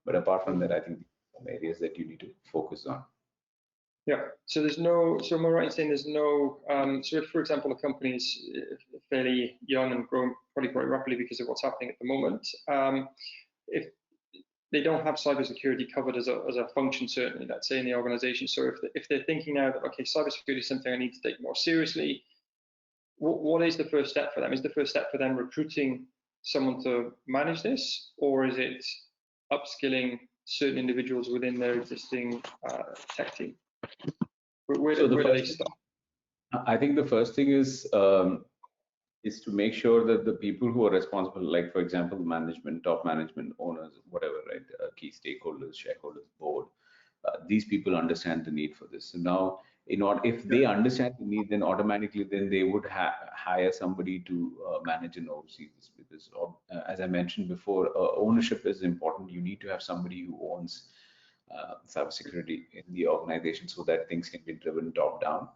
But apart from that, I think some areas that you need to focus on. Yeah. So am I right in saying there's no, so if, for example, a company is fairly young and growing probably quite rapidly because of what's happening at the moment, if they don't have cybersecurity covered as a function, certainly, let's say in the organization. So if they're thinking now that, okay, cybersecurity is something I need to take more seriously, what is the first step for them? Is the first step for them recruiting someone to manage this, or is it upskilling certain individuals within their existing tech team? Where do they start? I think the first thing is to make sure that the people who are responsible, like for example, management, top management, owners, whatever, right, key stakeholders, shareholders, board, these people understand the need for this. So now, if they understand the need, then automatically they would hire somebody to manage and oversee this, because as I mentioned before, ownership is important. You need to have somebody who owns cybersecurity in the organization so that things can be driven top down.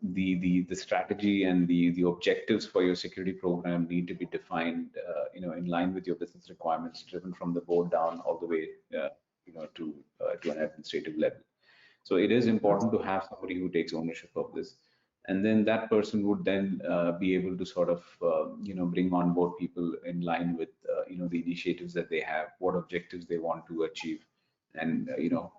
The strategy and the objectives for your security program need to be defined, in line with your business requirements, driven from the board down all the way, to an administrative level. So it is important to have somebody who takes ownership of this, and then that person would then be able to sort of, bring on board people in line with, the initiatives that they have, what objectives they want to achieve, and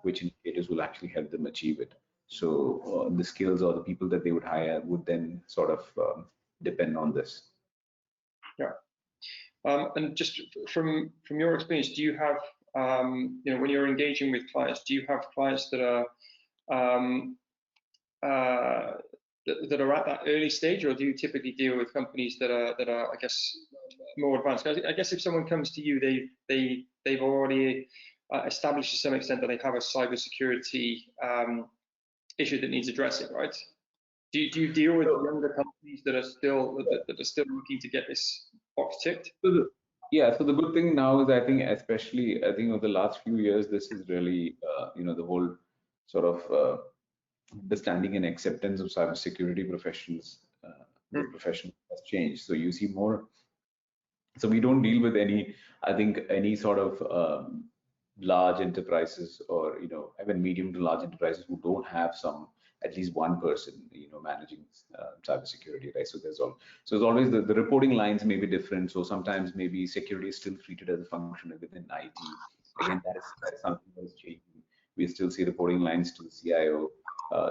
which initiatives will actually help them achieve it. So the skills or the people that they would hire would then sort of depend on this. Yeah. And just from your experience, do you have, when you're engaging with clients, do you have clients that are that are at that early stage, or do you typically deal with companies that are I guess more advanced? I guess if someone comes to you, they've already established to some extent that they have a cybersecurity issue that needs addressing, right? Do you deal with younger companies that are still looking to get this box ticked? Yeah, so the good thing now is, I think, especially over the last few years, this is really the whole sort of understanding and acceptance of cybersecurity professionals. The profession has changed, so you see more. So we don't deal with any sort of large enterprises, or even medium to large enterprises who don't have at least one person managing cybersecurity, right? So there's always the reporting lines may be different. So sometimes maybe security is still treated as a function within IT. Again, that is something that is changing. We still see reporting lines to the CIO.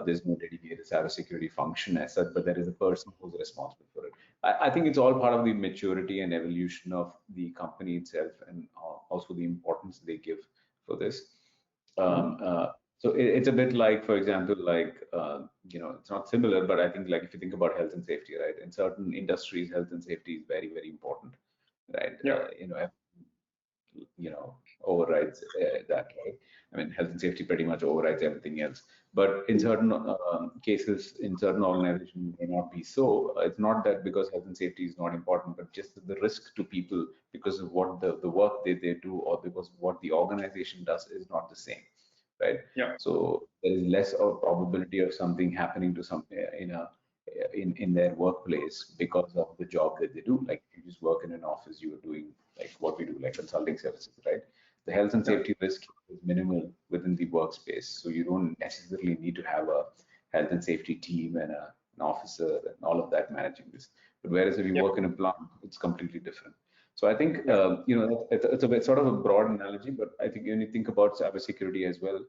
There's no dedicated cybersecurity function as such, but there is a person who's responsible for it. I think it's all part of the maturity and evolution of the company itself, and also the importance they give for this. So it's a bit like, for example, it's not similar, but I think, like, if you think about health and safety, right? In certain industries, health and safety is very, very important, right? Yeah. Overrides that, right? I mean, health and safety pretty much overrides everything else. But in certain cases, in certain organizations, may not be so. It's not that because health and safety is not important, but just the risk to people because of what the work they do, or because what the organization does is not the same, right? Yeah. So there is less of probability of something happening to some in their workplace because of the job that they do. Like, if you just work in an office, you are doing like what we do, like consulting services, right? The health and safety risk is minimal within the workspace, so you don't necessarily need to have a health and safety team and an officer and all of that managing this. But whereas if you work in a plant, it's completely different. So I think it's a bit sort of a broad analogy, but I think when you think about cybersecurity as well,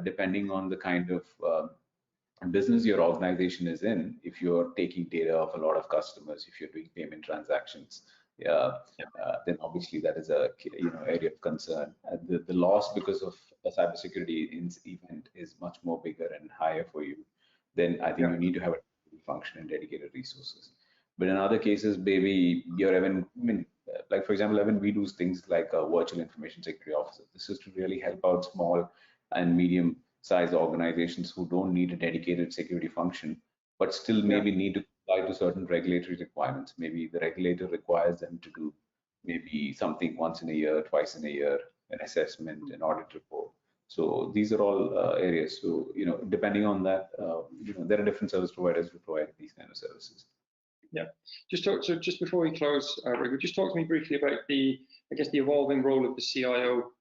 depending on the kind of business your organization is in, if you're taking data of a lot of customers, if you're doing payment transactions, then obviously that is a area of concern. The loss because of a cybersecurity event is much more bigger and higher for you. Then I think you need to have a function and dedicated resources. But in other cases, maybe you're like, for example, even we do things like a virtual information security officer. This is to really help out small and medium-sized organizations who don't need a dedicated security function, but still maybe need to comply to certain regulatory requirements. Maybe the regulator requires them to do maybe something once in a year, twice in a year, an assessment, an audit report. So these are all areas. So depending on that, there are different service providers who provide these kind of services. Yeah. Just before we close, Reghu, just talk to me briefly about the evolving role of the CIO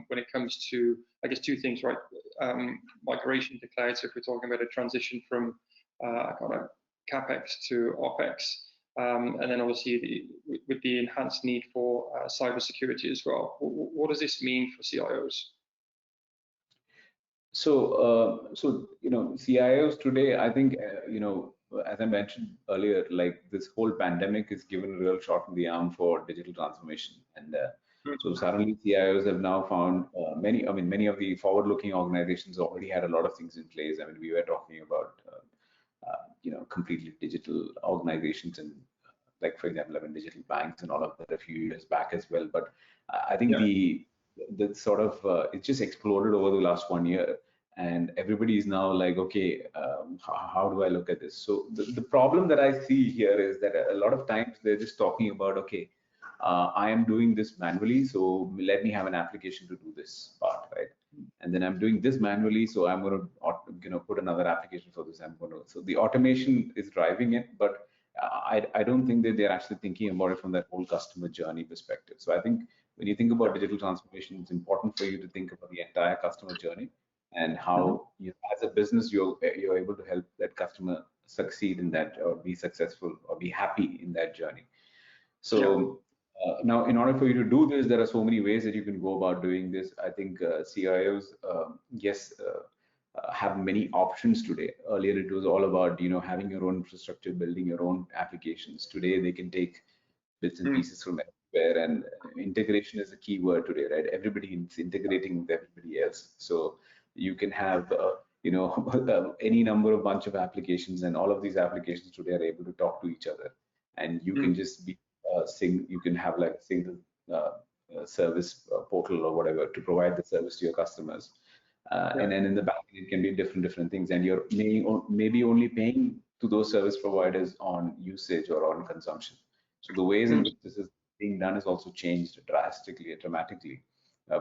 when it comes to, I guess, two things, right? Migration to cloud. So if we're talking about a transition from kind of CapEx to OpEx, and then obviously with the enhanced need for cybersecurity as well. What does this mean for CIOs? So CIOs today, I think as I mentioned earlier, like, this whole pandemic has given a real shot in the arm for digital transformation, and so suddenly CIOs have now found many of the forward-looking organizations already had a lot of things in place. I mean, we were talking about completely digital organizations, and like, for example, digital banks and all of that a few years back as well. But I think the sort of it just exploded over the last 1 year. And everybody is now like, okay, how do I look at this? So the problem that I see here is that a lot of times they're just talking about, okay, I am doing this manually, so let me have an application to do this part, right? And then I'm doing this manually, so I'm going to put another application for this. So the automation is driving it, but I don't think that they're actually thinking about it from that whole customer journey perspective. So I think when you think about digital transformation, it's important for you to think about the entire customer journey, and how as a business you're able to help that customer succeed in that, or be successful, or be happy in that journey. So now, in order for you to do this, there are so many ways that you can go about doing this. I think CIOs, have many options today. Earlier, it was all about having your own infrastructure, building your own applications. Today, they can take bits and pieces from everywhere, and integration is a key word today, right? Everybody is integrating with everybody else. So you can have any number of bunch of applications, and all of these applications today are able to talk to each other, and you can just be you can have like a single service portal or whatever to provide the service to your customers. And then in the back end, it can be different things, and you're maybe only paying to those service providers on usage or on consumption. So the ways in which this is being done has also changed dramatically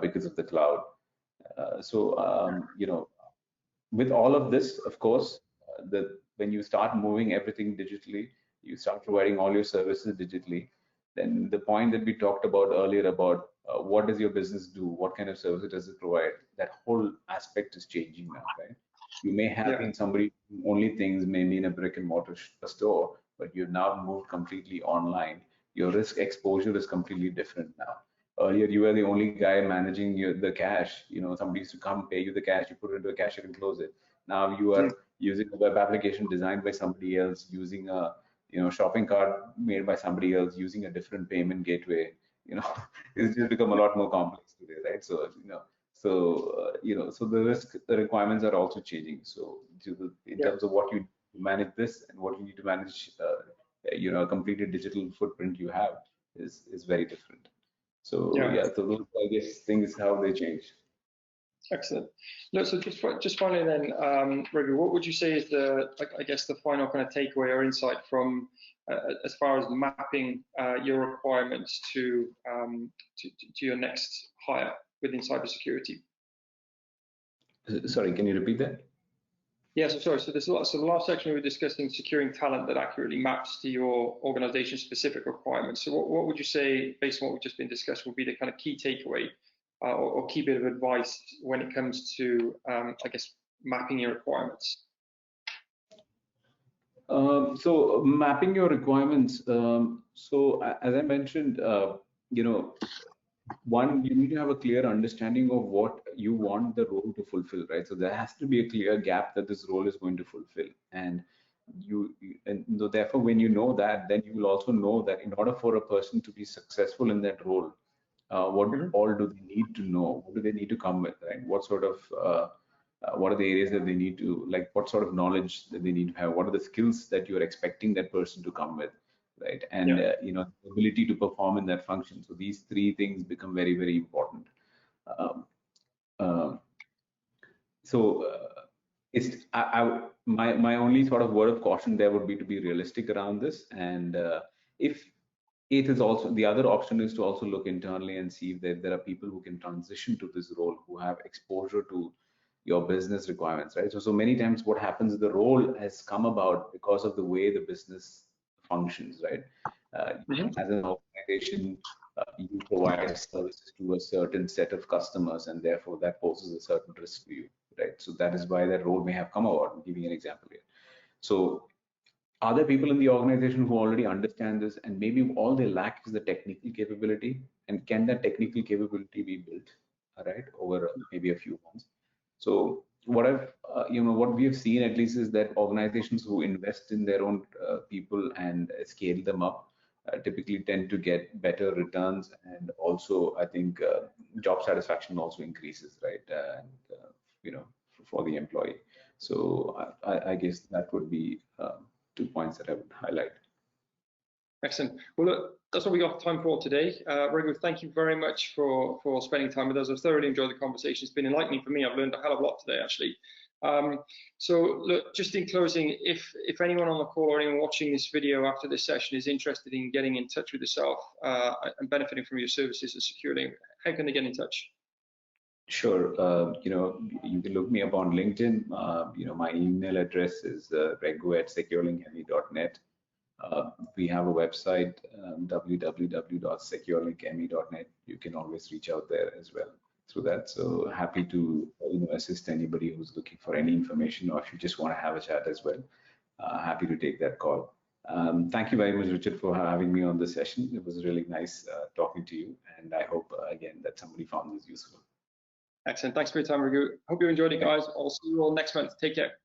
because of the cloud. With all of this, of course, when you start moving everything digitally, you start providing all your services digitally, then the point that we talked about earlier about what does your business do, what kind of services does it provide, that whole aspect is changing now, right? You may have been somebody doing only things maybe in a brick and mortar store, but you've now moved completely online. Your risk exposure is completely different now. Earlier, you were the only guy managing the cash. Somebody used to come, pay you the cash, you put it into a cash, you can close it. Now you are using a web application designed by somebody else, using a shopping cart made by somebody else, using a different payment gateway. It's just become a lot more complex today, right? So the requirements are also changing. So in terms of what you manage this and what you need to manage, a completely digital footprint you have is very different. So so those, I guess, things how they change. Excellent. No, so just finally then, Reghu, what would you say is the final kind of takeaway or insight from as far as mapping your requirements to your next hire within cybersecurity? Sorry, can you repeat that? Yes, sorry. So the last section we were discussing securing talent that accurately maps to your organization's specific requirements. So what would you say, based on what we've just been discussing, would be the kind of key takeaway or key bit of advice when it comes to, mapping your requirements? So mapping your requirements. So as I mentioned, one, you need to have a clear understanding of what you want the role to fulfill, right? So there has to be a clear gap that this role is going to fulfill, and therefore, when you know that, then you will also know that in order for a person to be successful in that role, what all do they need to know? What do they need to come with, right? What are the areas that they need to, like, what sort of knowledge that they need to have? What are the skills that you're expecting that person to come with, right? And the ability to perform in that function. So these three things become very, very important. My only sort of word of caution there would be to be realistic around this. And if it is also, the other option is to also look internally and see if there are people who can transition to this role, who have exposure to your business requirements, right? So many times what happens is the role has come about because of the way the business functions, right? As an organization, you provide services to a certain set of customers, and therefore that poses a certain risk to you, right? So that is why that role may have come about. I'm giving an example here. So are there people in the organization who already understand this, and maybe all they lack is the technical capability? And can that technical capability be built, right, over maybe a few months? So what we have seen at least is that organizations who invest in their own people and scale them up typically tend to get better returns, and also I think job satisfaction also increases, right? For the employee. So I guess that would be 2 points that I would highlight. Excellent. Well, look, that's what we got time for today. Reghu, thank you very much for spending time with us. I've thoroughly enjoyed the conversation. It's been enlightening for me. I've learned a hell of a lot today, actually. So look, just in closing, if anyone on the call or anyone watching this video after this session is interested in getting in touch with yourself and benefiting from your services at SECURELiNK, how can they get in touch? Sure. You can look me up on LinkedIn. My email address is regu@securelinkme.net. We have a website, www.securelinkme.net. You can always reach out there as well through that. So happy to assist anybody who's looking for any information, or if you just want to have a chat as well. Happy to take that call. Thank you very much, Richard, for having me on this session. It was really nice talking to you, and I hope again that somebody found this useful. Excellent. Thanks for your time, Reghu. Hope you enjoyed it, guys. I'll see you all next month. Take care.